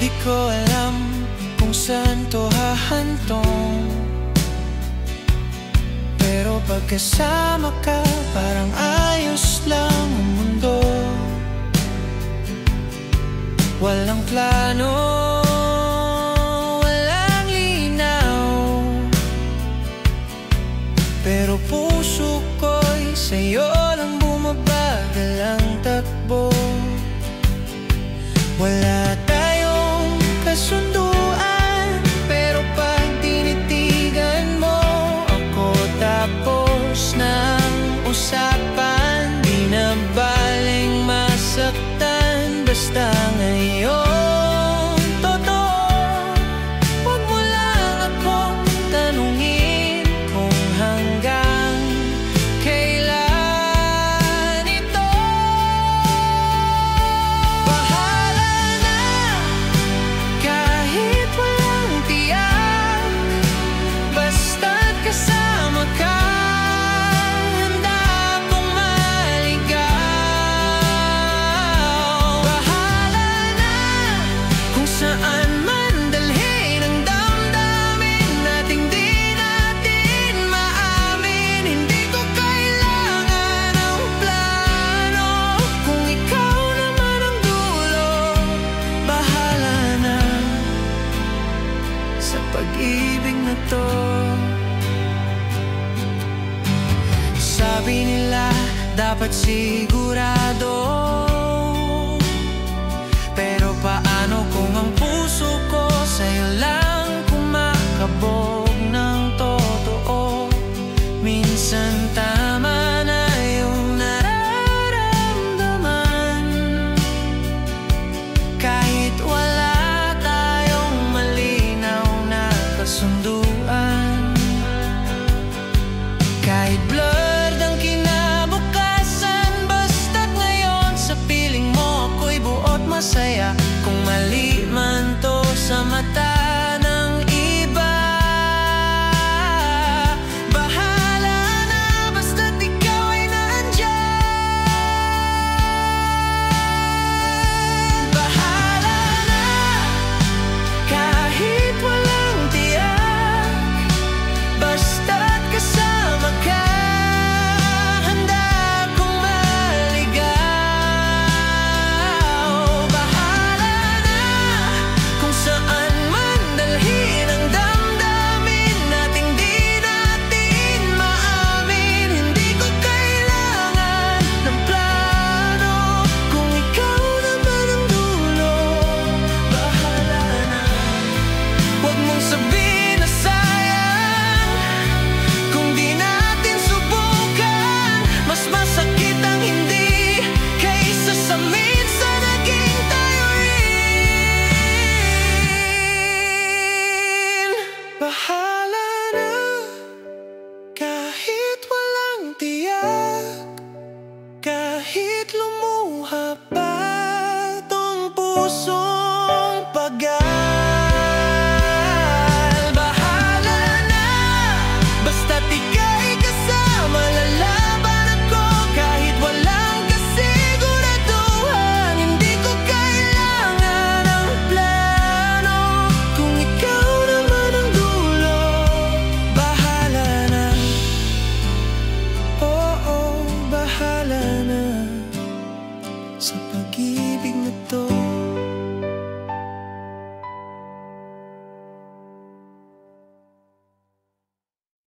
Di ko alam kung saan to hahantong, pero pagkasama ka parang ayos lang ang mundo. Walang plano, walang linaw, pero puso ko'y sa'yo lang bumabagal ang takbo. Wala tayong kasunduan, pero pag tinitigan mo ako tapos ng usapan, di na baling masaktan. Basta ngayon totoo, wag mo lang akong tanungin kung hanggang kailan ito. Bahala na kahit walang tiyak, basta't kasama ka, handa akong maligaw. Bahala na kung saan man dalhin ang damdamin nating di natin maamin. Hindi ko kailangan ng plano, kung ikaw naman ang dulo. Bahala na sa pag-ibig na to. Sabi nila dapat sigurado, pero paano kung ang puso ko sa'yo lang kumakabog ng totoo? Minsan tama na yung nararamdaman, kahit wala tayong malinaw na kasunduan. Kahit blurred ang kinabukasan, basta't ngayon sa piling mo ako'y buot masaya. Kung mali man to sa mata ng iba, bahala na basta't ikaw ay nandyan. Bahala na kahit walang tiyak, basta't kasama ka, handa akong maligaw. Bahala na kung saan man dalhin ang damdamin nating di natin maamin. Hindi ko kailangan ng plano, kung ikaw naman ang dulo. Bahala na, huwag mong sabihin na sayang kung di natin subukan. Mas masakit ang hindi kaysa sa minsan naging tayo rin. Bahala na kahit walang tiyak, kahit lumuha pa tong pusong pagal. Bahala na basta't ika'y kasama, lalaban ako kahit walang kasiguraduhan. Hindi ko kailangan ng plano, kung ikaw naman ang dulo. Bahala na, oo, bahala na sa pag-ibig na to.